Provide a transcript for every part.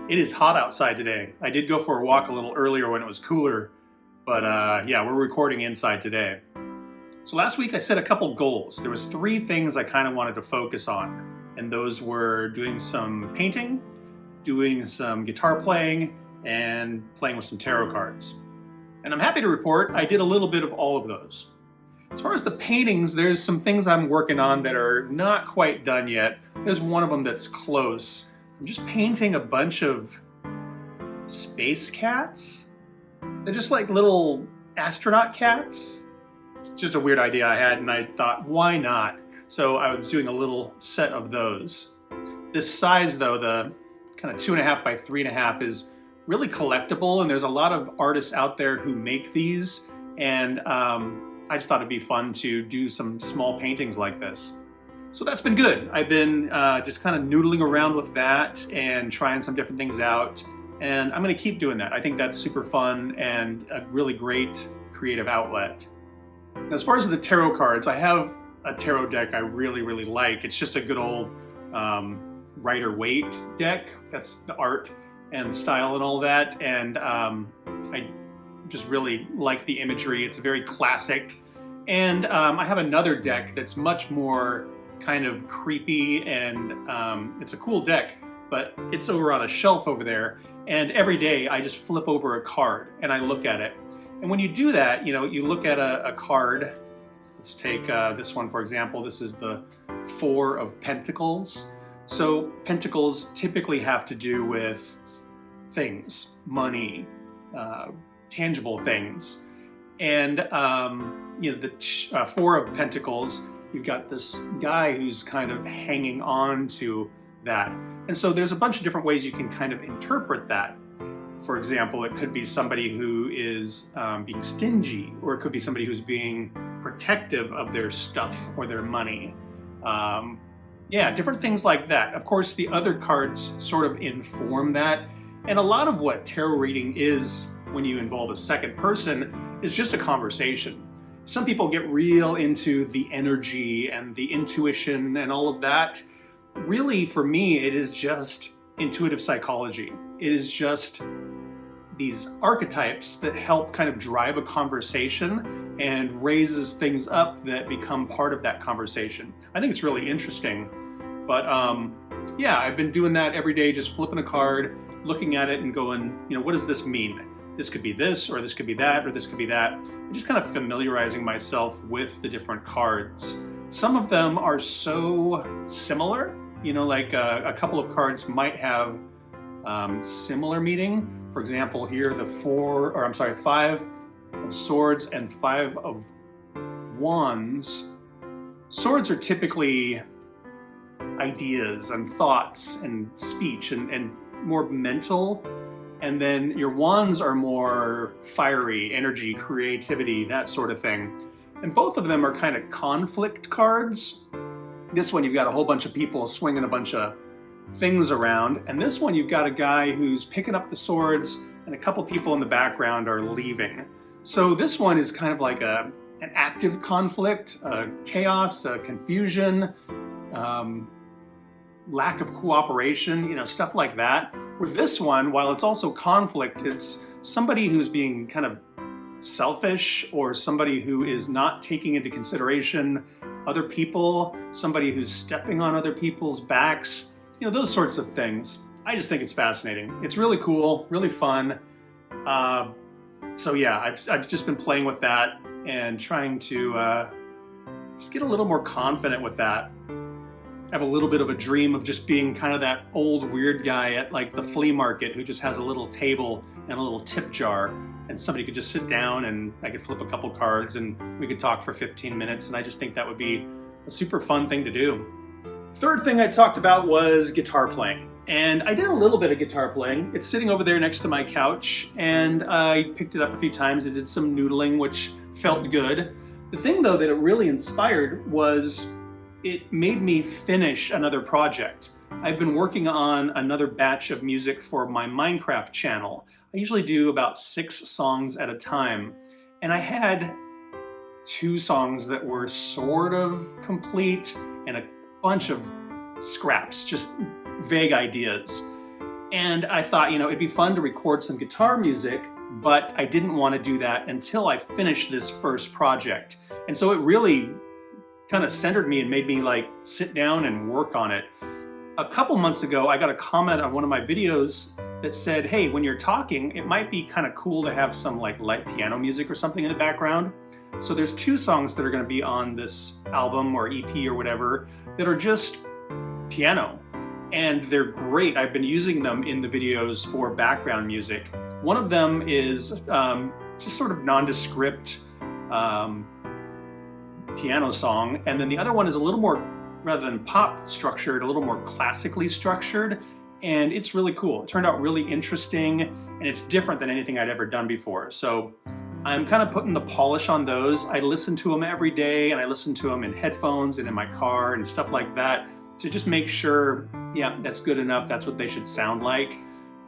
It is hot outside today. I did go for a walk a little earlier when it was cooler, but yeah, we're recording inside today. So last week I set a couple goals. There was 3 things I kind of wanted to focus on, and those were doing some painting, doing some guitar playing, and playing with some tarot cards. And I'm happy to report I did a little bit of all of those. As far as the paintings, there's some things I'm working on that are not quite done yet. There's one of them that's close. I'm just painting a bunch of space cats. They're just like little astronaut cats. It's just a weird idea I had, and I thought, why not? So I was doing a little set of those. This size though, the kind of 2.5 by 3.5, is really collectible, and there's a lot of artists out there who make these, and I just thought it'd be fun to do some small paintings like this. So that's been good. I've been just kind of noodling around with that and trying some different things out, and I'm gonna keep doing that. I think that's super fun and a really great creative outlet. Now, as far as the tarot cards, I have a tarot deck I really like. It's just a good old Rider-Waite deck. That's the art and style and all that, and I just really like the imagery. It's very classic. And I have another deck that's much more kind of creepy, and it's a cool deck, but it's over on a shelf over there, and every day I just flip over a card and I look at it. And when you do that, you know, you look at a card. Let's take this one, for example. This is the 4 of Pentacles. So Pentacles typically have to do with things, money, tangible things. And you know, the 4 of Pentacles, you've got this guy who's kind of hanging on to that. And so there's a bunch of different ways you can kind of interpret that. For example, it could be somebody who is being stingy, or it could be somebody who's being protective of their stuff or their money. Yeah, different things like that. Of course, the other cards sort of inform that. And a lot of what tarot reading is, when you involve a second person, is just a conversation. Some people get real into the energy and the intuition and all of that. Really, for me, it is just intuitive psychology. It is just these archetypes that help kind of drive a conversation and raises things up that become part of that conversation. I think it's really interesting. But yeah, I've been doing that every day, just flipping a card, looking at it and going, you know, what does this mean? This could be this, or this could be that, or this could be that. And just kind of familiarizing myself with the different cards. Some of them are so similar, you know, like a couple of cards might have similar meaning. For example, here the 5 of Swords and 5 of Wands. Swords are typically ideas and thoughts and speech and more mental. And then your wands are more fiery, energy, creativity, that sort of thing. And both of them are kind of conflict cards. This one, you've got a whole bunch of people swinging a bunch of things around. And this one, you've got a guy who's picking up the swords, and a couple people in the background are leaving. So this one is kind of like an active conflict, chaos, confusion, lack of cooperation, you know, stuff like that. With this one, while it's also conflict, it's somebody who's being kind of selfish, or somebody who is not taking into consideration other people, somebody who's stepping on other people's backs, you know, those sorts of things. I just think it's fascinating. It's really cool, really fun. So yeah, I've just been playing with that and trying to just get a little more confident with that. I have a little bit of a dream of just being kind of that old weird guy at like the flea market who just has a little table and a little tip jar, and somebody could just sit down and I could flip a couple cards and we could talk for 15 minutes, and I just think that would be a super fun thing to do. Third thing I talked about was guitar playing. And I did a little bit of guitar playing. It's sitting over there next to my couch, and I picked it up a few times. I did some noodling, which felt good. The thing though that it really inspired was it made me finish another project. I've been working on another batch of music for my Minecraft channel. I usually do about 6 songs at a time, and I had 2 songs that were sort of complete and a bunch of scraps, just vague ideas. And I thought, it'd be fun to record some guitar music, but I didn't want to do that until I finished this first project. And so it really kind of centered me and made me like sit down and work on it. A couple months ago, I got a comment on one of my videos that said, hey, when you're talking, it might be kind of cool to have some like light piano music or something in the background. So there's 2 songs that are going to be on this album or EP or whatever that are just piano. And they're great. I've been using them in the videos for background music. One of them is just sort of nondescript piano song. And then the other one is a little more, rather than pop structured, a little more classically structured. And it's really cool. It turned out really interesting, and it's different than anything I'd ever done before. So I'm kind of putting the polish on those. I listen to them every day, and I listen to them in headphones and in my car and stuff like that to just make sure, yeah, that's good enough. That's what they should sound like.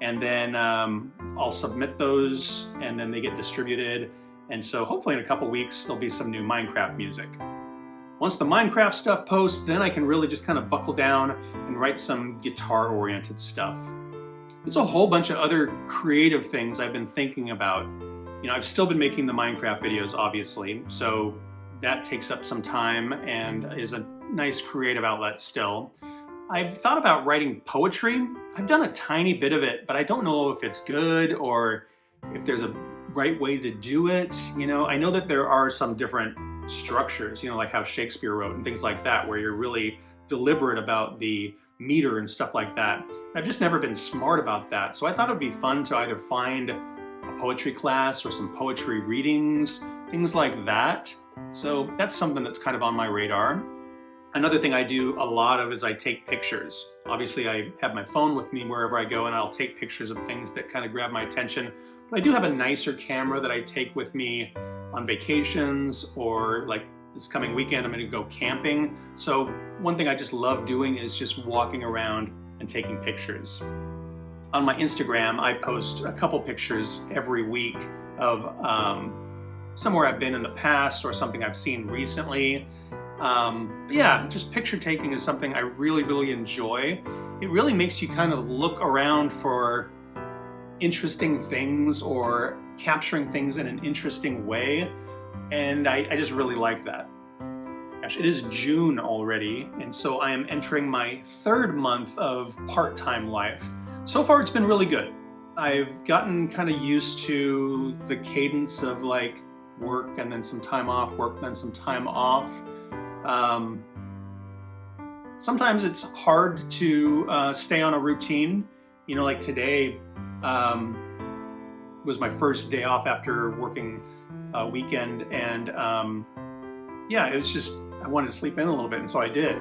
And then I'll submit those, and then they get distributed. And so hopefully in a couple weeks, there'll be some new Minecraft music. Once the Minecraft stuff posts, then I can really just kind of buckle down and write some guitar-oriented stuff. There's a whole bunch of other creative things I've been thinking about. I've still been making the Minecraft videos, obviously, so that takes up some time and is a nice creative outlet still. I've thought about writing poetry. I've done a tiny bit of it, but I don't know if it's good or if there's a right way to do it. I know that there are some different structures, like how Shakespeare wrote and things like that, where you're really deliberate about the meter and stuff like that. I've just never been smart about that. So I thought it'd be fun to either find a poetry class or some poetry readings, things like that. So that's something that's kind of on my radar. Another thing I do a lot of is I take pictures. Obviously I have my phone with me wherever I go, and I'll take pictures of things that kind of grab my attention. But I do have a nicer camera that I take with me on vacations, or like this coming weekend I'm going to go camping. So one thing I just love doing is just walking around and taking pictures. On my Instagram, I post a couple pictures every week of somewhere I've been in the past or something I've seen recently. Yeah, just picture taking is something I really, really enjoy. It really makes you kind of look around for interesting things or capturing things in an interesting way. And I just really like that. Gosh, it is June already, and so I am entering my 3rd month of part-time life. So far it's been really good. I've gotten kind of used to the cadence of like work and then some time off, work and then some time off. Sometimes it's hard to stay on a routine. Like today was my first day off after working a weekend, and yeah, it was just, I wanted to sleep in a little bit, and so I did.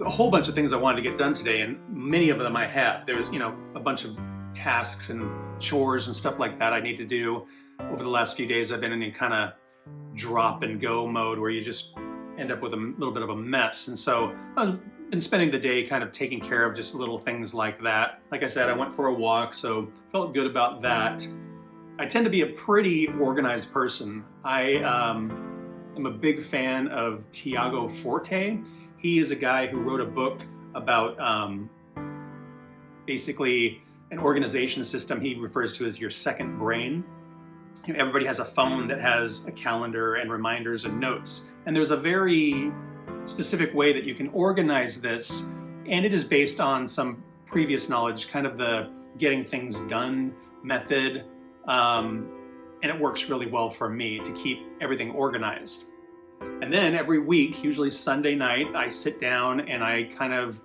A whole bunch of things I wanted to get done today, and many of them I have. There was, a bunch of tasks and chores and stuff like that I need to do. Over the last few days, I've been in a kind of drop and go mode where you just end up with a little bit of a mess. And so I've been spending the day kind of taking care of just little things like that. Like I said, I went for a walk, so felt good about that. I tend to be a pretty organized person. I am a big fan of Tiago Forte. He is a guy who wrote a book about basically an organization system he refers to as your second brain. Everybody has a phone that has a calendar and reminders and notes. And there's a very specific way that you can organize this. And it is based on some previous knowledge, kind of the getting things done method. And it works really well for me to keep everything organized. And then every week, usually Sunday night, I sit down and I kind of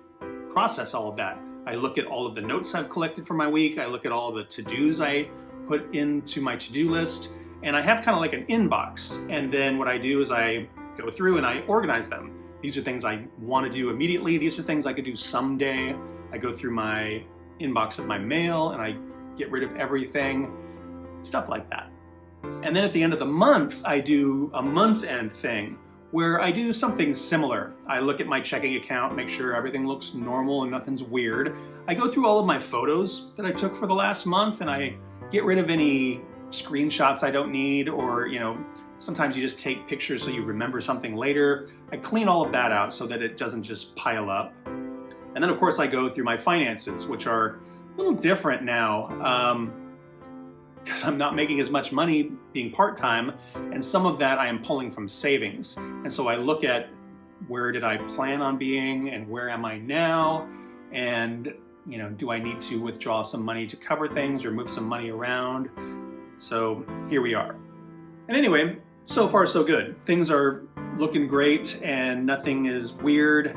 process all of that. I look at all of the notes I've collected for my week. I look at all the to-dos I put into my to-do list, and I have kind of like an inbox. And then what I do is I go through and I organize them. These are things I want to do immediately. These are things I could do someday. I go through my inbox of my mail and I get rid of everything, stuff like that. And then at the end of the month, I do a month-end thing where I do something similar. I look at my checking account, make sure everything looks normal and nothing's weird. I go through all of my photos that I took for the last month, and I get rid of any screenshots I don't need, or sometimes you just take pictures so you remember something later. I clean all of that out so that it doesn't just pile up. And then of course I go through my finances, which are little different now because I'm not making as much money being part-time, and some of that I am pulling from savings. And so I look at where did I plan on being and where am I now, and do I need to withdraw some money to cover things or move some money around? So here we are. And anyway, so far so good. Things are looking great and nothing is weird.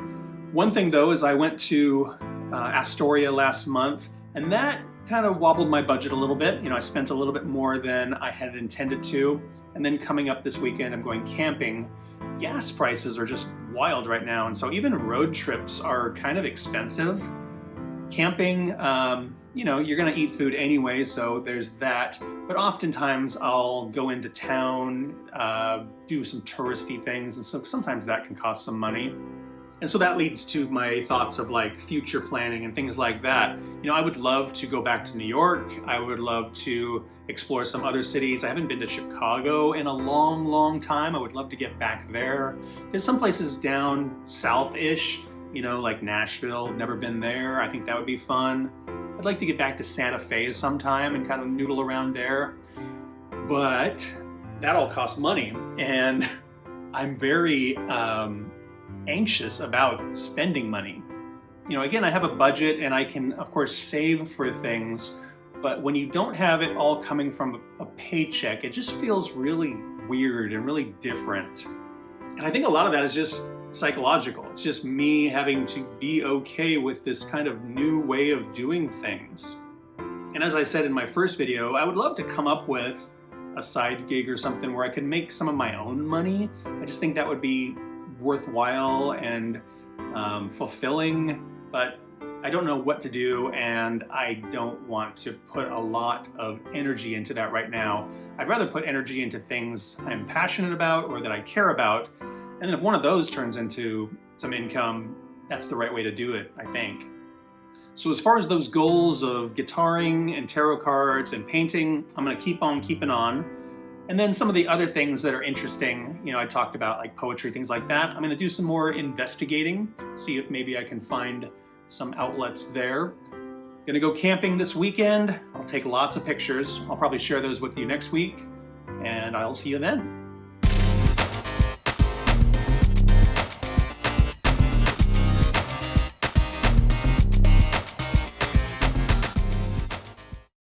One thing though is I went to Astoria last month, and that kind of wobbled my budget a little bit. I spent a little bit more than I had intended to. And then coming up this weekend, I'm going camping. Gas prices are just wild right now, and so even road trips are kind of expensive. Camping, you're gonna eat food anyway, so there's that. But oftentimes I'll go into town, do some touristy things, and so sometimes that can cost some money. And so that leads to my thoughts of like future planning and things like that. I would love to go back to New York. I would love to explore some other cities. I haven't been to Chicago in a long, long time. I would love to get back there. There's some places down south-ish, like Nashville, never been there. I think that would be fun. I'd like to get back to Santa Fe sometime and kind of noodle around there. But that all costs money, and I'm very anxious about spending money. Again, I have a budget and I can, of course, save for things, but when you don't have it all coming from a paycheck, it just feels really weird and really different. And I think a lot of that is just psychological. It's just me having to be okay with this kind of new way of doing things. And as I said in my first video, I would love to come up with a side gig or something where I could make some of my own money. I just think that would be worthwhile and fulfilling, but I don't know what to do, and I don't want to put a lot of energy into that right now. I'd rather put energy into things I'm passionate about or that I care about, and then if one of those turns into some income, that's the right way to do it, I think. So as far as those goals of guitaring and tarot cards and painting, I'm gonna keep on keeping on. And then some of the other things that are interesting, I talked about like poetry, things like that. I'm gonna do some more investigating, see if maybe I can find some outlets there. Gonna go camping this weekend. I'll take lots of pictures. I'll probably share those with you next week, and I'll see you then.